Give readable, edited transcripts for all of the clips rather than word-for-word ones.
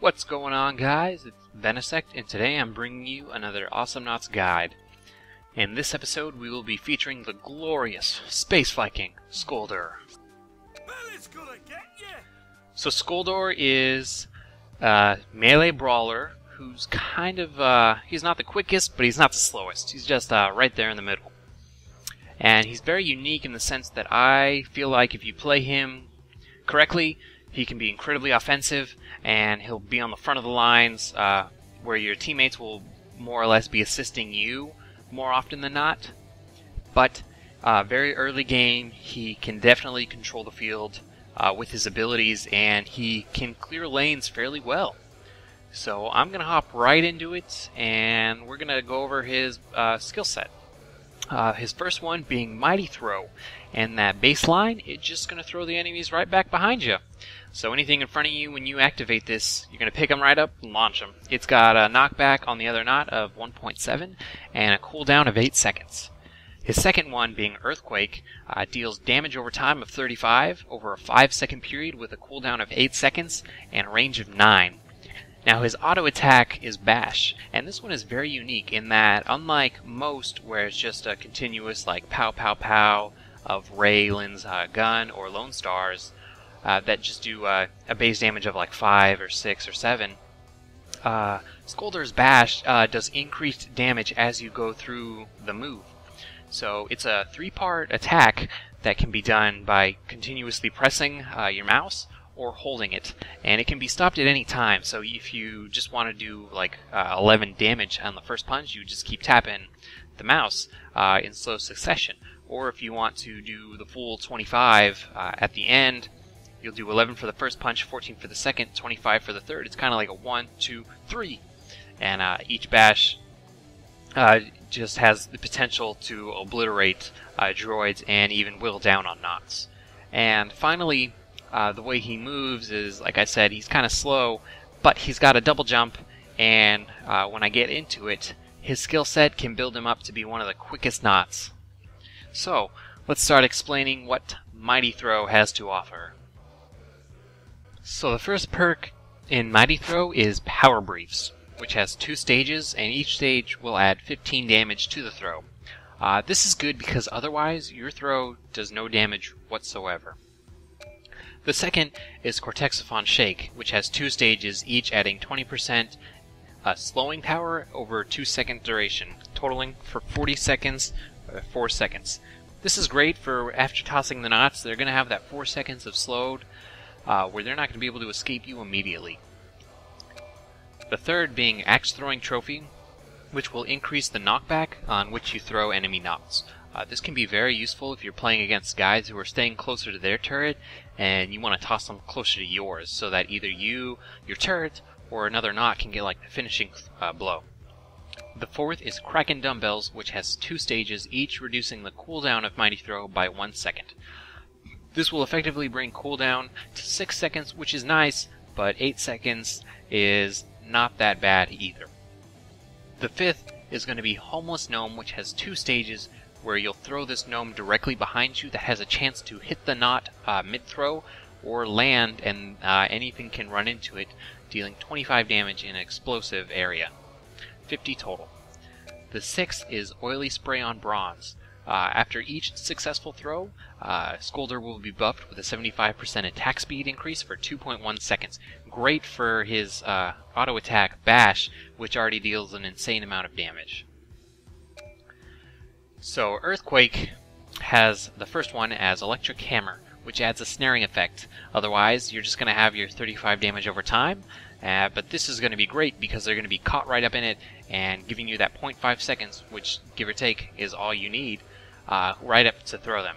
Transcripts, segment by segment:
What's going on, guys? It's Venisect, and today I'm bringing you another Awesomenauts guide. In this episode, we will be featuring the glorious space Viking, Skølldir. Well, it's gonna get you. So Skølldir is a melee brawler who's kind of, he's not the quickest, but he's not the slowest. He's just right there in the middle. And he's very unique in the sense that I feel like if you play him correctly, he can be incredibly offensive, and he'll be on the front of the lines where your teammates will more or less be assisting you more often than not. But very early game, he can definitely control the field with his abilities, and he can clear lanes fairly well. So I'm going to hop right into it, and we're going to go over his skill set. His first one being Mighty Throw, and that baseline, it's just going to throw the enemies right back behind you. So anything in front of you, when you activate this, you're going to pick them right up and launch them. It's got a knockback on the other knot of 1.7 and a cooldown of 8 seconds. His second one, being Earthquake, deals damage over time of 35 over a 5-second period with a cooldown of 8 seconds and a range of 9. Now his auto attack is Bash, and this one is very unique in that, unlike most where it's just a continuous like pow pow pow of Raylan's gun or Lone Star's that just do a base damage of like 5 or 6 or 7, Skølldir's Bash does increased damage as you go through the move. So it's a 3-part attack that can be done by continuously pressing your mouse or holding it, and it can be stopped at any time. So if you just want to do like 11 damage on the first punch, you just keep tapping the mouse in slow succession. Or if you want to do the full 25 at the end, you'll do 11 for the first punch, 14 for the second, 25 for the third. It's kind of like a 1, 2, 3, and each bash just has the potential to obliterate droids and even whittle down on knots. And finally, the way he moves is, like I said, he's kind of slow, but he's got a double jump, and when I get into it, his skill set can build him up to be one of the quickest knots. So, let's start explaining what Mighty Throw has to offer. So the first perk in Mighty Throw is Power Briefs, which has 2 stages, and each stage will add 15 damage to the throw. This is good because otherwise your throw does no damage whatsoever. The second is Cortexophon Shake, which has 2 stages, each adding 20% slowing power over 2-second duration, totaling for 40 seconds, 4 seconds. This is great for after tossing the knots. They're going to have that 4 seconds of slowed, where they're not going to be able to escape you immediately. The third being Axe Throwing Trophy, which will increase the knockback on which you throw enemy knots. This can be very useful if you're playing against guys who are staying closer to their turret and you want to toss them closer to yours so that either you, your turret, or another knot can get like the finishing blow. The fourth is Kraken Dumbbells, which has 2 stages, each reducing the cooldown of Mighty Throw by 1 second. This will effectively bring cooldown to 6 seconds, which is nice, but 8 seconds is not that bad either. The fifth is going to be Homeless Gnome, which has 2 stages where you'll throw this gnome directly behind you that has a chance to hit the knot mid-throw or land, and anything can run into it, dealing 25 damage in an explosive area. 50 total. The sixth is Oily Spray on Bronze. After each successful throw, Skølldir will be buffed with a 75% attack speed increase for 2.1 seconds. Great for his auto attack Bash, which already deals an insane amount of damage. So Earthquake has the first one as Electric Hammer, which adds a snaring effect. Otherwise, you're just going to have your 35 damage over time, but this is going to be great because they're going to be caught right up in it and giving you that 0.5 seconds, which, give or take, is all you need, right up to throw them.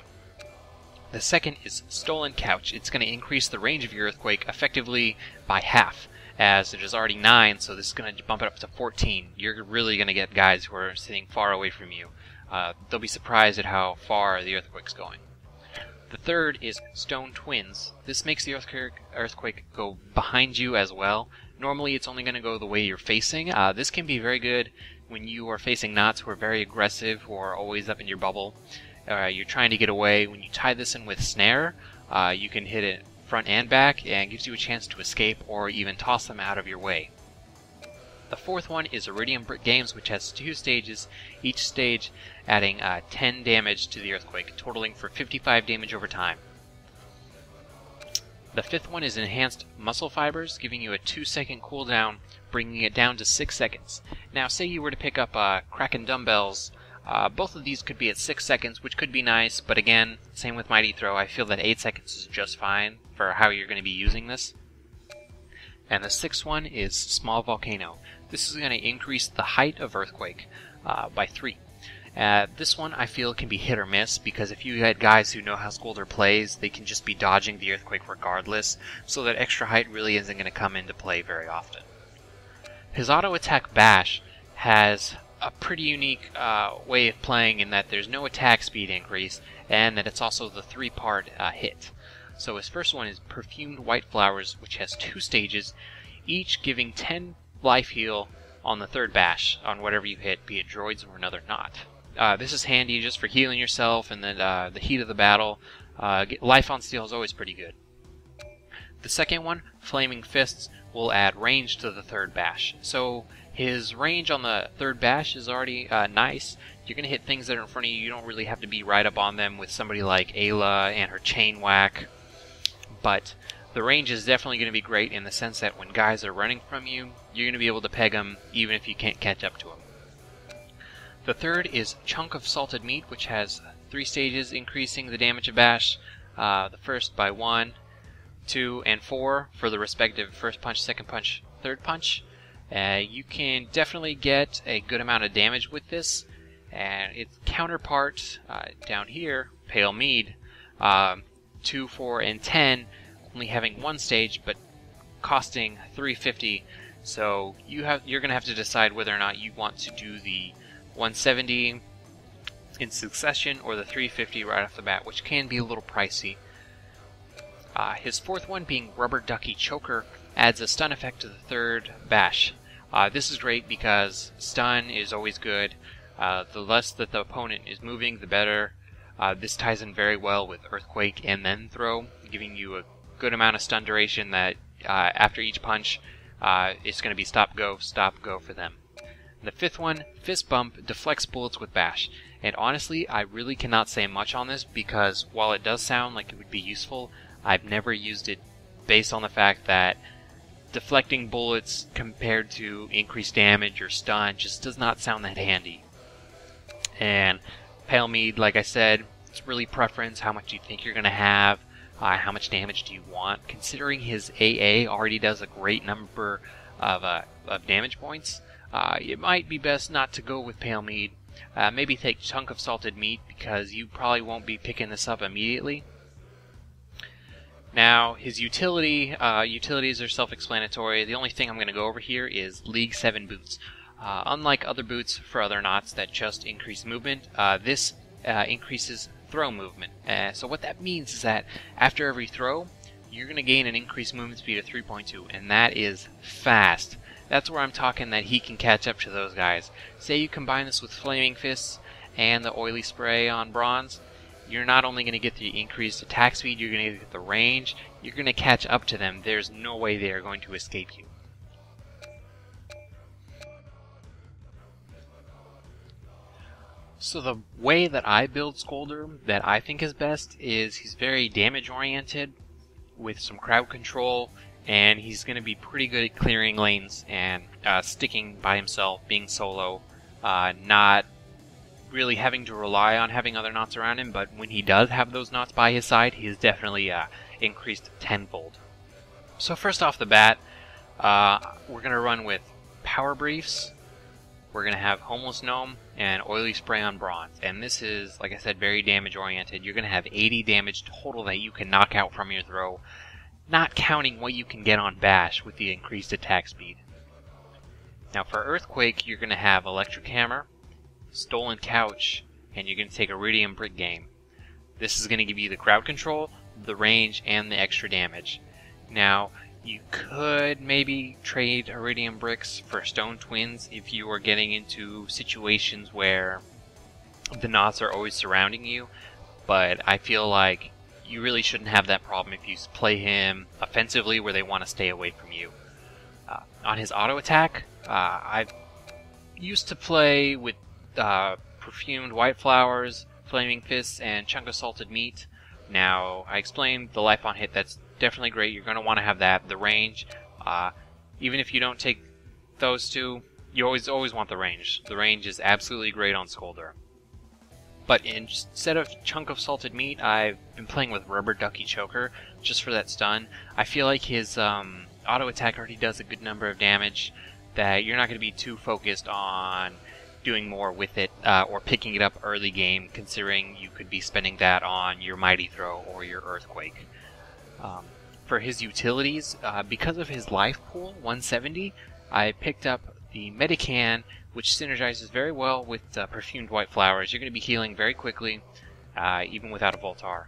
The second is Stolen Couch. It's going to increase the range of your Earthquake effectively by half, as it is already 9, so this is going to bump it up to 14. You're really going to get guys who are sitting far away from you. They'll be surprised at how far the Earthquake's going. The third is Stone Twins. This makes the Earthquake go behind you as well. Normally it's only going to go the way you're facing. This can be very good when you are facing knots who are very aggressive, who are always up in your bubble. You're trying to get away. When you tie this in with Snare, you can hit it front and back, and gives you a chance to escape or even toss them out of your way. The fourth one is Iridium Brick Games, which has 2 stages, each stage adding 10 damage to the earthquake, totaling for 55 damage over time. The fifth one is Enhanced Muscle Fibers, giving you a 2-second cooldown, bringing it down to 6 seconds. Now, say you were to pick up Kraken Dumbbells, both of these could be at 6 seconds, which could be nice, but again, same with Mighty Throw, I feel that 8 seconds is just fine for how you're going to be using this. And the sixth one is Small Volcano. This is going to increase the height of Earthquake by 3. This one I feel can be hit or miss, because if you had guys who know how Skølldir plays, they can just be dodging the Earthquake regardless, so that extra height really isn't going to come into play very often. His auto attack Bash has a pretty unique way of playing in that there's no attack speed increase, and that it's also the 3-part hit. So his first one is Perfumed White Flowers, which has 2 stages, each giving 10 life heal on the 3rd bash on whatever you hit, be it droids or another knot. This is handy just for healing yourself and then the heat of the battle. Life on steel is always pretty good. The second one, Flaming Fists, will add range to the 3rd bash. So his range on the 3rd bash is already nice. You're going to hit things that are in front of you. You don't really have to be right up on them with somebody like Ayla and her chain whack. But the range is definitely going to be great in the sense that when guys are running from you, you're going to be able to peg them even if you can't catch up to them. The third is Chunk of Salted Meat, which has 3 stages increasing the damage of Bash. The first by 1, 2, and 4 for the respective first punch, second punch, third punch. You can definitely get a good amount of damage with this. And its counterpart down here, Pale Mead, 2, 4, and 10, only having 1 stage, but costing 350. So you're going to have to decide whether or not you want to do the 170 in succession or the 350 right off the bat, which can be a little pricey. His fourth one, being Rubber Ducky Choker, adds a stun effect to the 3rd bash. This is great because stun is always good. The less that the opponent is moving, the better. This ties in very well with Earthquake and then Throw, giving you a good amount of stun duration that after each punch, it's going to be stop, go for them. The fifth one, Fist Bump, deflects bullets with Bash. And honestly, I really cannot say much on this because while it does sound like it would be useful, I've never used it based on the fact that deflecting bullets compared to increased damage or stun just does not sound that handy. And Pale Mead, like I said, it's really preference, how much do you think you're going to have, how much damage do you want. Considering his AA already does a great number of damage points, it might be best not to go with Pale Mead. Maybe take Chunk of Salted Meat because you probably won't be picking this up immediately. Now, his utilities are self-explanatory. The only thing I'm going to go over here is League 7 boots. Unlike other boots for other knots that just increase movement, this increases throw movement. So what that means is that after every throw, you're going to gain an increased movement speed of 3.2, and that is fast. That's where I'm talking that he can catch up to those guys. Say you combine this with Flaming Fists and the Oily Spray on Bronze, you're not only going to get the increased attack speed, you're going to get the range, you're going to catch up to them. There's no way they are going to escape you. So the way that I build Skølldir that I think is best is he's very damage oriented with some crowd control, and he's going to be pretty good at clearing lanes and sticking by himself, being solo, not really having to rely on having other knots around him, but when he does have those knots by his side, he is definitely increased tenfold. So first off the bat, we're going to run with Power Briefs, we're going to have Homeless Gnome, and Oily Spray on Bronze. And this is, like I said, very damage oriented. You're going to have 80 damage total that you can knock out from your throw, not counting what you can get on Bash with the increased attack speed. Now for Earthquake, you're going to have Electric Hammer, Stolen Couch, and you're going to take Iridium Brick Game. This is going to give you the crowd control, the range, and the extra damage. Now, you could maybe trade Iridium Bricks for Stone Twins if you are getting into situations where the knots are always surrounding you, but I feel like you really shouldn't have that problem if you play him offensively where they want to stay away from you. On his auto attack, I used to play with Perfumed White Flowers, Flaming Fists, and Chunk of Salted Meat. Now, I explained the life on hit, that's definitely great. You're going to want to have that. The range, even if you don't take those two, you always want the range. The range is absolutely great on Skølldir. But instead of Chunk of Salted Meat, I've been playing with Rubber Ducky Choker, just for that stun. I feel like his auto attack already does a good number of damage, that you're not going to be too focused on doing more with it, or picking it up early game, considering you could be spending that on your Mighty Throw or your Earthquake. For his utilities, because of his life pool, 170, I picked up the Medican, which synergizes very well with Perfumed White Flowers. You're going to be healing very quickly, even without a Voltar.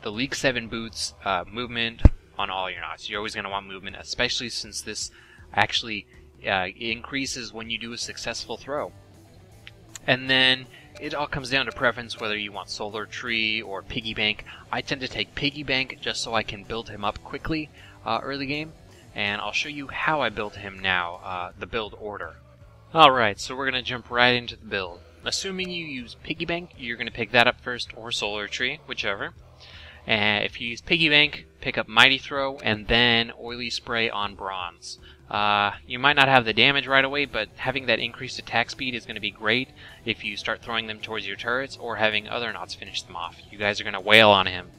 The League 7 boots, movement on all your knots. You're always going to want movement, especially since this actually increases when you do a successful throw. And then it all comes down to preference, whether you want Solar Tree or Piggy Bank. I tend to take Piggy Bank just so I can build him up quickly early game. And I'll show you how I build him now, the build order. Alright, so we're going to jump right into the build. Assuming you use Piggy Bank, you're going to pick that up first, or Solar Tree, whichever. And if you use Piggy Bank, pick up Mighty Throw, and then Oily Spray on Bronze. You might not have the damage right away, but having that increased attack speed is going to be great if you start throwing them towards your turrets, or having other knots finish them off. You guys are going to wail on him.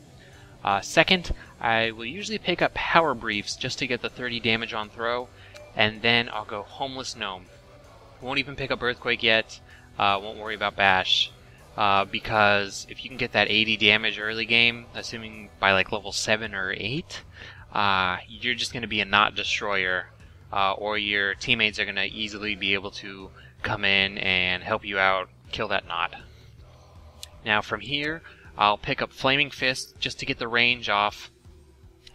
Second, I will usually pick up Power Briefs just to get the 30 damage on throw, and then I'll go Homeless Gnome. Won't even pick up Earthquake yet, won't worry about Bash, because if you can get that 80 damage early game, assuming by like level 7 or 8, you're just going to be a knot destroyer, or your teammates are going to easily be able to come in and help you out, kill that knot. Now from here, I'll pick up Flaming Fist just to get the range off,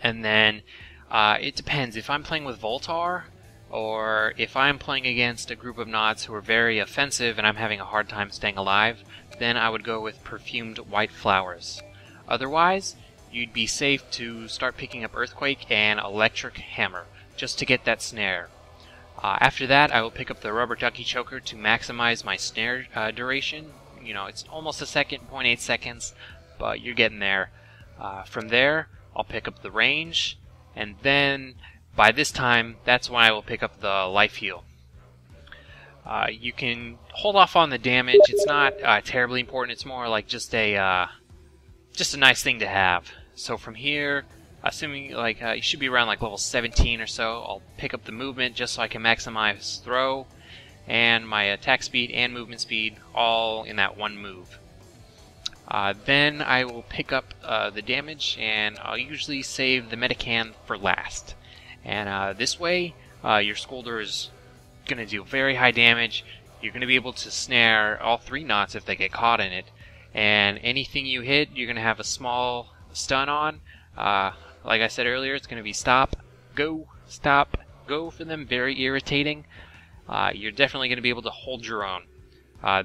and then it depends. If I'm playing with Voltar, or if I'm playing against a group of knots who are very offensive and I'm having a hard time staying alive, then I would go with Perfumed White Flowers. Otherwise, you'd be safe to start picking up Earthquake and Electric Hammer, just to get that snare. After that, I will pick up the Rubber Ducky Choker to maximize my snare duration. You know, it's almost a second, 0.8 seconds, but you're getting there. From there, I'll pick up the range, and then by this time, that's when I will pick up the life heal. You can hold off on the damage. It's not terribly important. It's more like just a nice thing to have. So from here, assuming like you should be around like level 17 or so, I'll pick up the movement just so I can maximize throw and my attack speed and movement speed all in that one move. Then I will pick up the damage, and I'll usually save the Medican for last. And this way, your Skølldir is going to deal very high damage. You're going to be able to snare all 3 knots if they get caught in it. And anything you hit, you're going to have a small stun on. Like I said earlier, it's going to be stop, go for them. Very irritating. You're definitely going to be able to hold your own.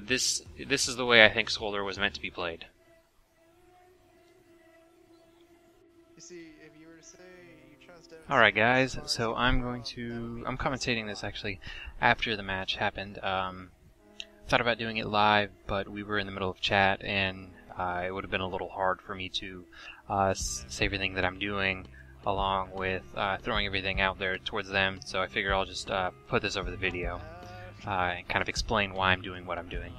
This is the way I think Skølldir was meant to be played. Alright guys, so I'm commentating this actually after the match happened. Thought about doing it live, but we were in the middle of chat, and it would have been a little hard for me to say everything that I'm doing, along with throwing everything out there towards them, so I figure I'll just put this over the video and kind of explain why I'm doing what I'm doing.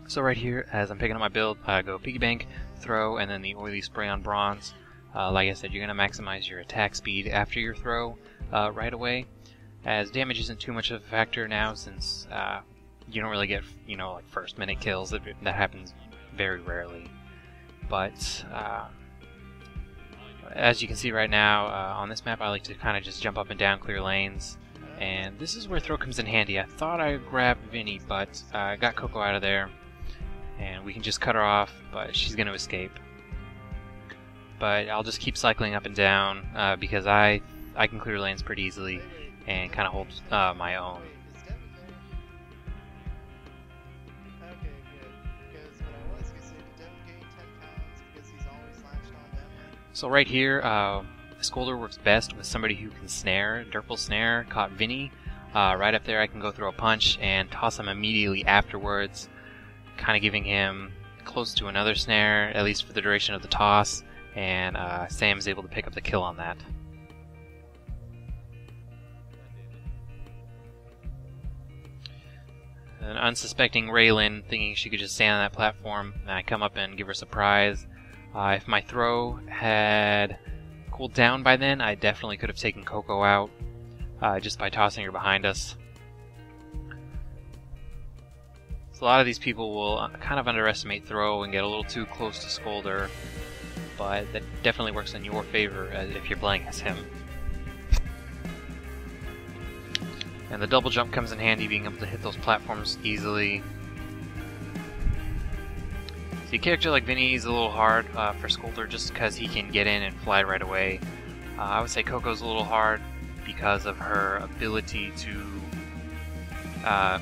So right here, as I'm picking up my build, I go Piggy Bank, throw, and then the Oily Spray on Bronze. Like I said, you're going to maximize your attack speed after your throw right away, as damage isn't too much of a factor now, since you don't really get, like first minute kills. That happens very rarely. But as you can see right now, on this map, I like to kind of just jump up and down, clear lanes, and this is where throw comes in handy. I thought I grabbed Vinny, but I got Coco out of there, and we can just cut her off, but she's going to escape. But I'll just keep cycling up and down because I can clear lanes pretty easily and kind of hold my own. So right here, Skølldir works best with somebody who can snare. Derpal Snare caught Vinny. Right up there I can go throw a punch and toss him immediately afterwards, kind of giving him close to another snare, at least for the duration of the toss, and Sam's able to pick up the kill on that. An unsuspecting Raylan, thinking she could just stand on that platform, and I come up and give her a surprise. If my throw had cooled down by then, I definitely could have taken Coco out just by tossing her behind us. So a lot of these people will kind of underestimate throw and get a little too close to Skølldir, but that definitely works in your favor if you're playing as him. And the double jump comes in handy, being able to hit those platforms easily. See, a character like Vinny is a little hard for Skølldir just because he can get in and fly right away. I would say Coco's a little hard because of her ability to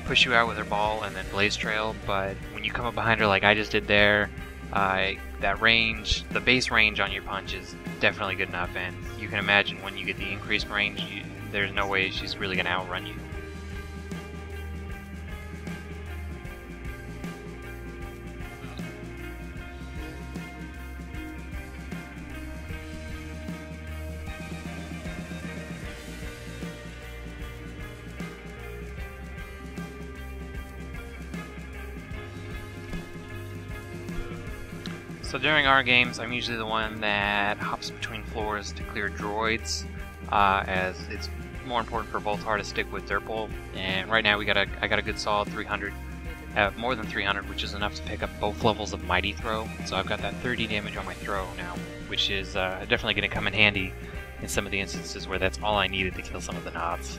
push you out with her ball and then blaze trail, but when you come up behind her like I just did there, that range, the base range on your punch is definitely good enough, and you can imagine when you get the increased range, there's no way she's really going to outrun you. So during our games, I'm usually the one that hops between floors to clear droids, as it's more important for Voltar to stick with Derpal. And right now I got a good solid 300, more than 300, which is enough to pick up both levels of Mighty Throw. So I've got that 30 damage on my throw now, which is definitely going to come in handy in some of the instances where that's all I needed to kill some of the Nods.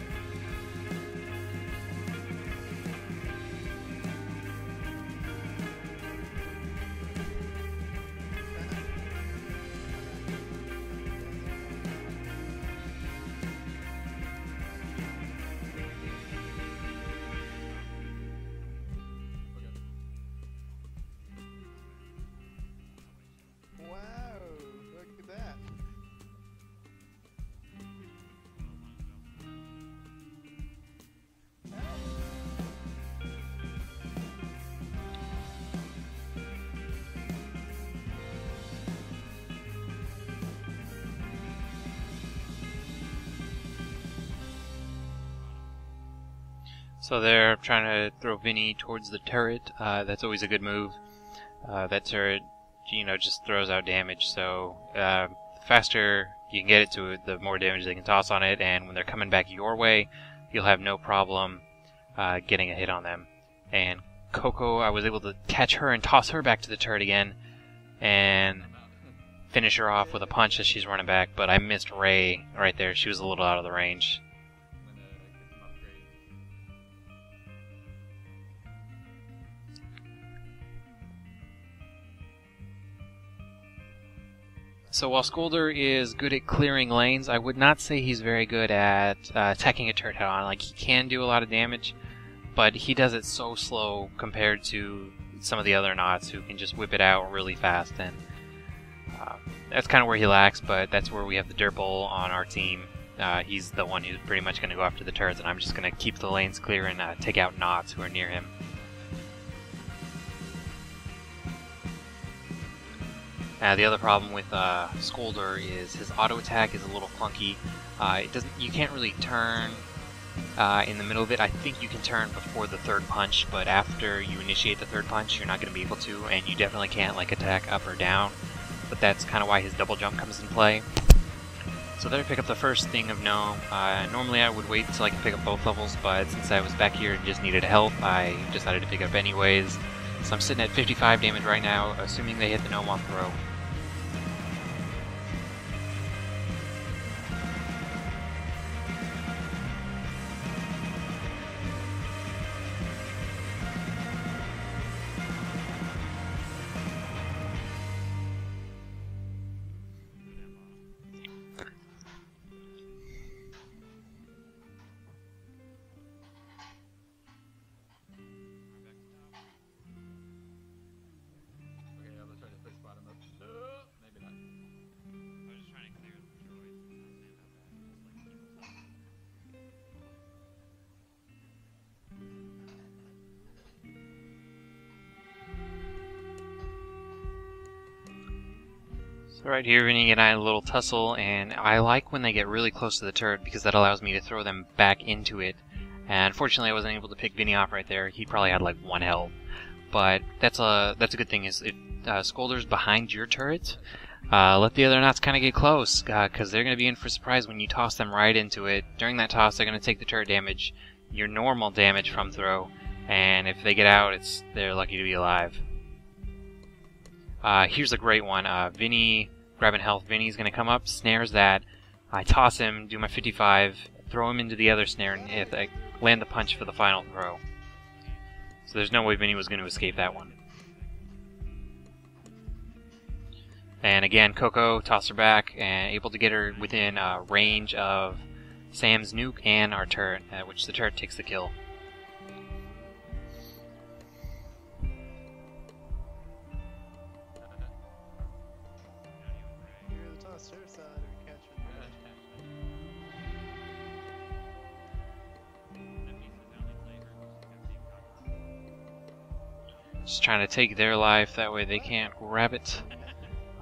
So they're trying to throw Vinny towards the turret. That's always a good move. That turret, just throws out damage. So the faster you can get it to it, the more damage they can toss on it. And when they're coming back your way, you'll have no problem getting a hit on them. And Coco, I was able to catch her and toss her back to the turret again, and finish her off with a punch as she's running back. But I missed Ray right there. She was a little out of the range. So while Skølldir is good at clearing lanes, I would not say he's very good at attacking a turret head-on. Like, he can do a lot of damage, but he does it so slow compared to some of the other Nods who can just whip it out really fast. And that's kind of where he lacks, but that's where we have the Derpal on our team. He's the one who's pretty much going to go after the turrets, and I'm just going to keep the lanes clear and take out Nods who are near him. The other problem with Skølldir is his auto attack is a little clunky. You can't really turn in the middle of it. I think you can turn before the third punch, but after you initiate the third punch, you're not going to be able to, and you definitely can't attack up or down. But that's kind of why his double jump comes in play. So there, pick up the first thing of Gnome. Normally I would wait until I could pick up both levels, but since I was back here and just needed help, I decided to pick it up anyways. So I'm sitting at 55 damage right now, assuming they hit the Gnome on throw. So right here, Vinny and I had a little tussle, and I like when they get really close to the turret because that allows me to throw them back into it. And unfortunately, I wasn't able to pick Vinny off right there. He probably had like 1 health. But that's a good thing. Is if Skølldir's behind your turret, let the other knots kind of get close, because they're going to be in for a surprise when you toss them right into it. During that toss, they're going to take the turret damage, your normal damage from throw, and if they get out, they're lucky to be alive. Here's a great one. Vinny grabbing health. Vinny's going to come up, snares that. I toss him, do my 55, throw him into the other snare, and if I land the punch for the final throw. So there's no way Vinny was going to escape that one. And again, Coco tossed her back and able to get her within range of Sam's nuke and our turret, which the turret takes the kill. Just trying to take their life, that way they can't grab it.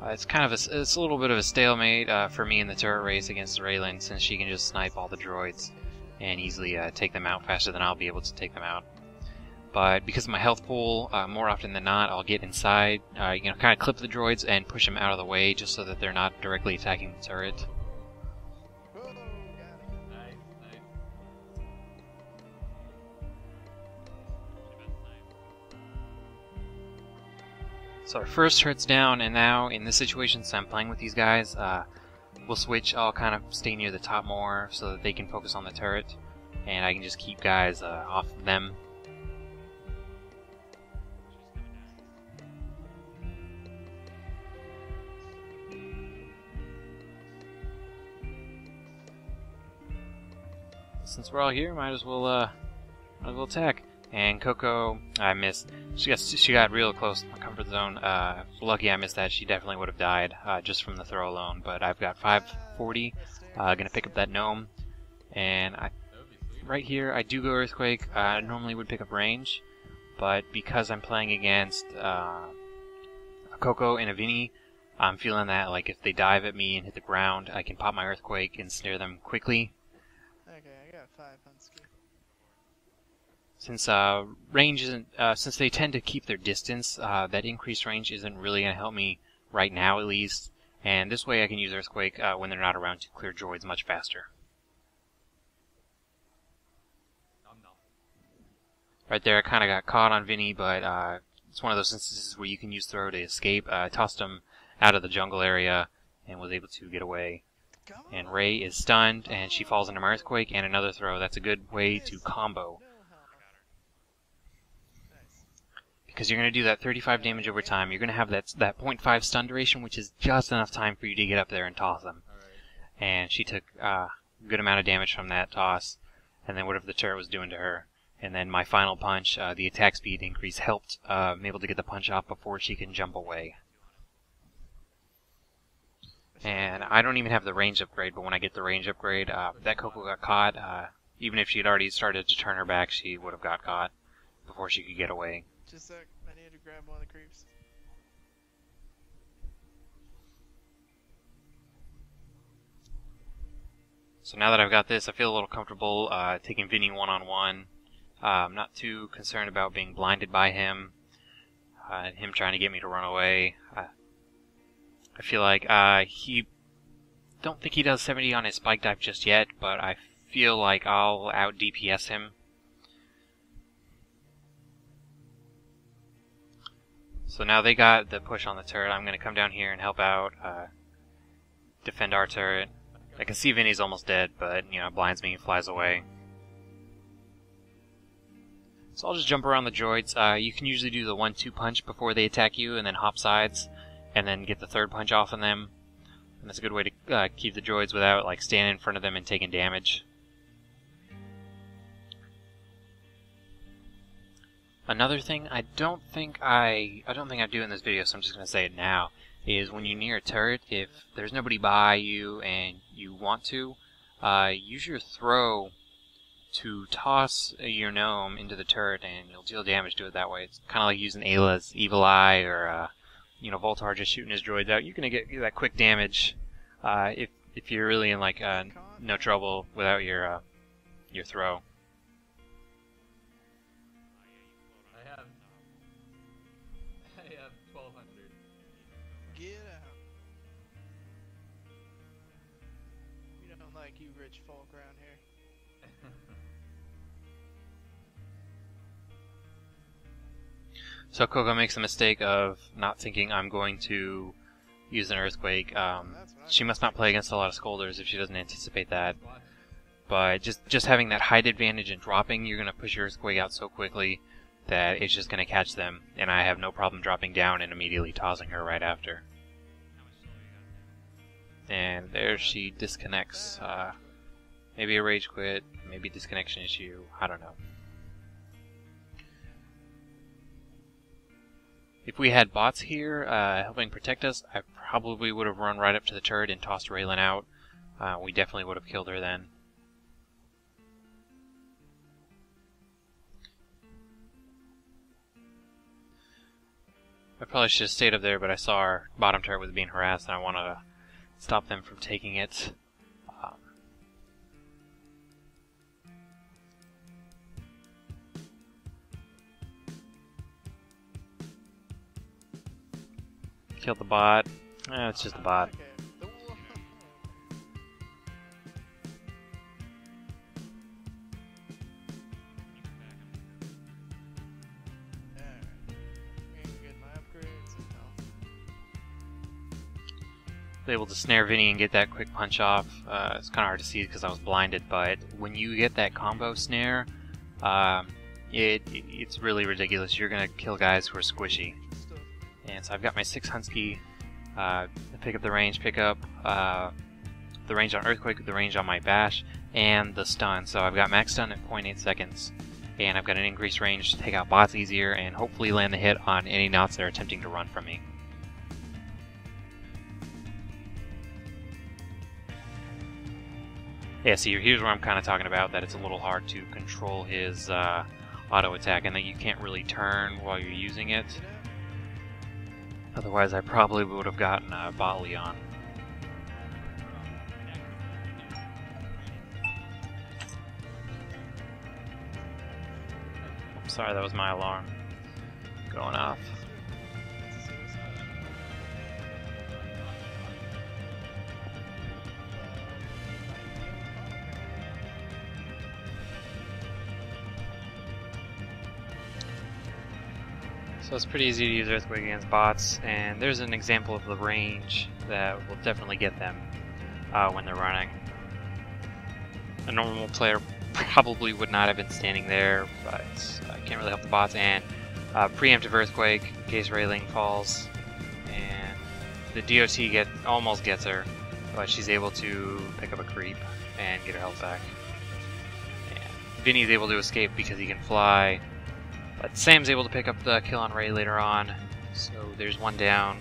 It's kind of it's a little bit of a stalemate for me in the turret race against Raylan, since she can just snipe all the droids and easily take them out faster than I'll be able to take them out. But because of my health pool, more often than not, I'll get inside, kind of clip the droids and push them out of the way just so that they're not directly attacking the turret. So our first turret's down, and now in this situation, since I'm playing with these guys, we'll switch. I'll kind of stay near the top more so that they can focus on the turret, and I can just keep guys off of them. Since we're all here, might as well attack. And Coco, I missed. She got real close to my comfort zone. Lucky I missed that. She definitely would have died just from the throw alone. But I've got 540. Gonna pick up that gnome, and right here I do go earthquake. I normally would pick up range, but because I'm playing against a Coco and a Vinny, I'm feeling that like if they dive at me and hit the ground, I can pop my earthquake and snare them quickly. Okay, I got 5 on ski. Since range isn't, since they tend to keep their distance, that increased range isn't really going to help me right now, at least. And this way, I can use Earthquake when they're not around to clear droids much faster. Right there, I kind of got caught on Vinny, but it's one of those instances where you can use throw to escape. I tossed him out of the jungle area and was able to get away. And Ray is stunned, and she falls into my Earthquake and another throw. That's a good way to combo. Because you're going to do that 35 damage over time. You're going to have that 0.5 stun duration, which is just enough time for you to get up there and toss them. And she took a good amount of damage from that toss, and then whatever the turret was doing to her. And then my final punch, the attack speed increase helped me able to get the punch off before she can jump away. And I don't even have the range upgrade, but when I get the range upgrade, that Coco got caught. Even if she had already started to turn her back, she would have got caught before she could get away. Just a sec, I need to grab one of the creeps. So now that I've got this, I feel a little comfortable taking Vinny one-on-one. I'm not too concerned about being blinded by him, him trying to get me to run away. I feel like don't think he does 70 on his spike dive just yet, but I feel like I'll out DPS him. So now they got the push on the turret. I'm going to come down here and help out, defend our turret. I can see Vinny's almost dead, but, blinds me and flies away. So I'll just jump around the droids. You can usually do the 1-2 punch before they attack you, and then hop sides, and then get the third punch off on them. And that's a good way to keep the droids without, standing in front of them and taking damage. Another thing I don't think I do in this video, so I'm just going to say it now, is when you're near a turret, if there's nobody by you and you want to, use your throw to toss your gnome into the turret and you'll deal damage to it that way. It's kind of like using Ayla's Evil Eye or you know, Voltar just shooting his droids out, you're gonna get that quick damage if you're really in like no trouble without your throw. I have 1200. Get out. We don't like you rich folk around here. So Coco makes the mistake of not thinking I'm going to use an earthquake. She must not play against a lot of Skøldirs if she doesn't anticipate that. But just having that height advantage and dropping, you're going to push your earthquake out so quickly that it's just going to catch them, and I have no problem dropping down and immediately tossing her right after. And there she disconnects. Maybe a rage quit, maybe disconnection issue, I don't know. If we had bots here helping protect us, I probably would have run right up to the turret and tossed Raylan out. We definitely would have killed her then. I probably should have stayed up there, but I saw our bottom turret was being harassed and I wanted to stop them from taking it. Killed the bot. It's just a bot. Okay. Able to snare Vinny and get that quick punch off. It's kind of hard to see because I was blinded, but when you get that combo snare, it's really ridiculous. You're gonna kill guys who are squishy. And so I've got my 6 Husky, pick up the range, pick up the range on Earthquake, the range on my Bash, and the stun. So I've got max stun at 0.8 seconds, and I've got an increased range to take out bots easier and hopefully land the hit on any Nauts that are attempting to run from me. Yeah, see, here's where I'm kind of talking about that it's a little hard to control his auto attack and that you can't really turn while you're using it. Otherwise, I probably would have gotten a bot Leon. Sorry, that was my alarm going off. So it's pretty easy to use Earthquake against bots, and there's an example of the range that will definitely get them when they're running. A normal player probably would not have been standing there, but I can't really help the bots. And preemptive Earthquake in case Raylan falls, and the DOT almost gets her, but she's able to pick up a creep and get her health back. And Vinny's able to escape because he can fly. But Sam's able to pick up the kill on Ray later on, so there's one down.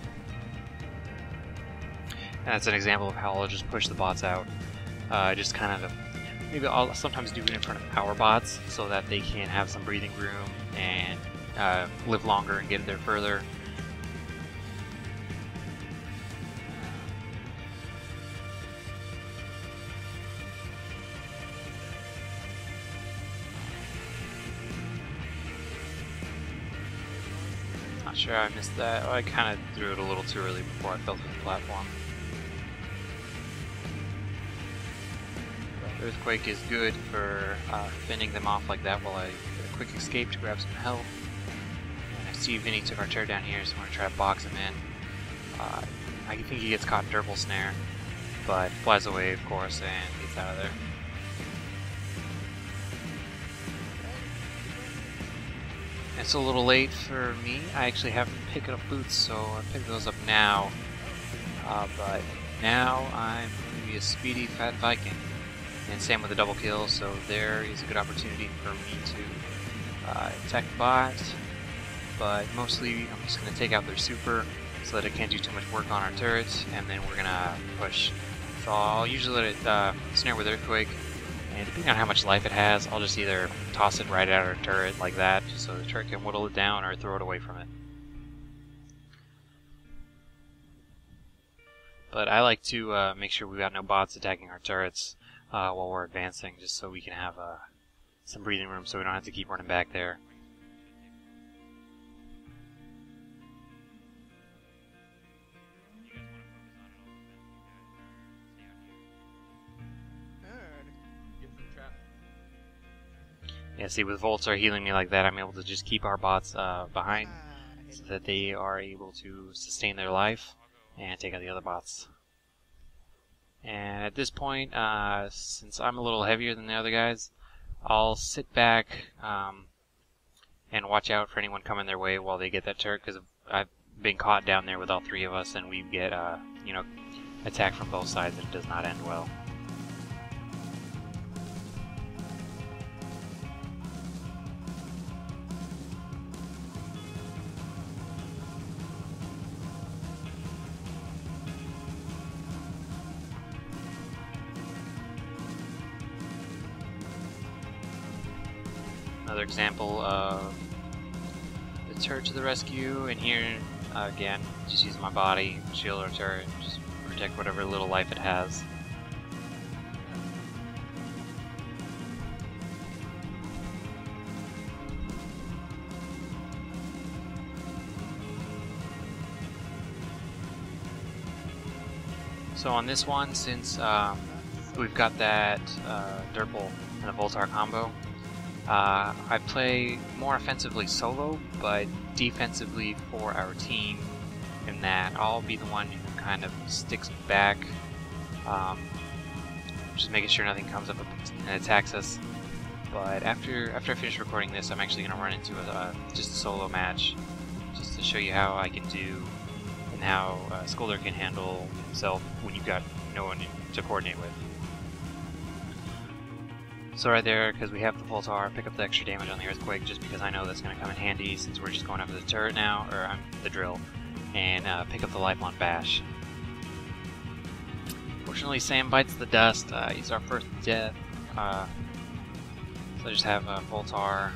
And that's an example of how I'll just push the bots out. Just kind of, maybe I'll sometimes do it in front of our bots so that they can have some breathing room and live longer and get there further. Not sure I missed that. Oh, I kind of threw it a little too early before I fell through the platform. But Earthquake is good for fending them off like that while I get a quick escape to grab some health. And I see Vinny took our turret down here, so I'm going to try to box him in. I think he gets caught in Durable Snare, but flies away, of course, and gets out of there. It's a little late for me. I actually haven't picked up boots, so I picked those up now. But now I'm going to be a speedy fat Viking. And Sam with a double kill, so there is a good opportunity for me to attack the bot. But mostly I'm just going to take out their super so that it can't do too much work on our turrets, and then we're going to push. So I'll usually let it snare with Earthquake. And depending on how much life it has, I'll just either toss it right at our turret like that, just so the turret can whittle it down, or throw it away from it. But I like to make sure we got no bots attacking our turrets while we're advancing, just so we can have some breathing room so we don't have to keep running back there. Yeah, see, with Voltar healing me like that, I'm able to just keep our bots behind so that they are able to sustain their life and take out the other bots. And at this point, since I'm a little heavier than the other guys, I'll sit back and watch out for anyone coming their way while they get that turret, because I've been caught down there with all three of us, and we get, you know, attacked from both sides, and it does not end well. Another example of the turret to the rescue, and here, again, just using my body, shield our turret, just protect whatever little life it has. So on this one, since we've got that Derpal and the Voltar combo, I play more offensively solo, but defensively for our team, in that I'll be the one who kind of sticks back, just making sure nothing comes up and attacks us. But after I finish recording this, I'm actually going to run into just a solo match, just to show you how I can do, and how Skølldir can handle himself when you've got no one to coordinate with. So right there, because we have the Voltar, pick up the extra damage on the Earthquake, just because I know that's going to come in handy since we're just going after the turret now, or the drill, and pick up the life on Bash. Fortunately, Sam bites the dust. He's our first death. So I just have Voltar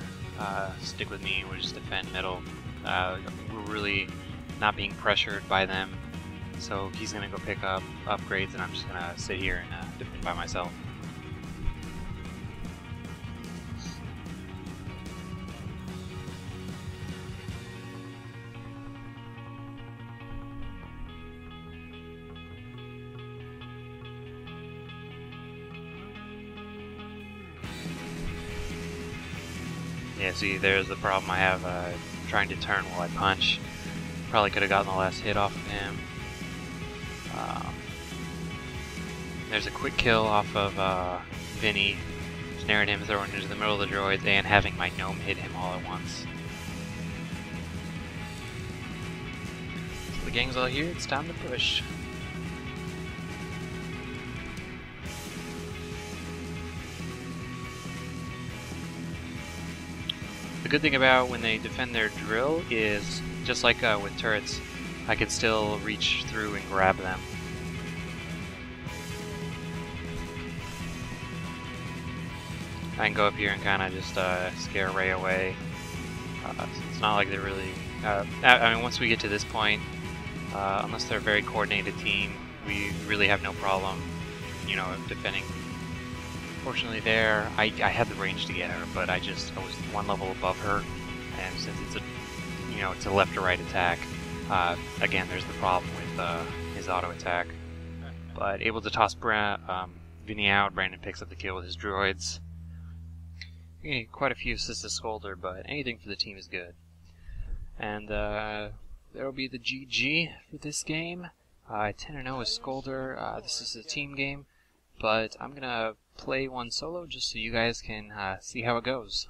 stick with me. We'll just defend middle. We're really not being pressured by them, so he's going to go pick up upgrades, and I'm just going to sit here and defend by myself. Yeah, see, there's the problem I have trying to turn while I punch. Probably could have gotten the last hit off of him. There's a quick kill off of Vinny, snaring him, throwing him into the middle of the droids, and having my gnome hit him all at once. So the gang's all here, it's time to push. The good thing about when they defend their drill is, just like with turrets, I can still reach through and grab them. I can go up here and kind of just scare Ray away. So it's not like they're really... I mean, once we get to this point, unless they're a very coordinated team, we really have no problem, you know, defending. Fortunately there, I had the range to get her, but I was one level above her, and since it's a, you know, it's a left to right attack, again, there's the problem with his auto attack. But able to toss Vinny out. Brandon picks up the kill with his droids. Quite a few assists to Skølldir, but anything for the team is good. And there will be the GG for this game. 10-0 is Skølldir. This is a team game, but I'm gonna play one solo just so you guys can see how it goes.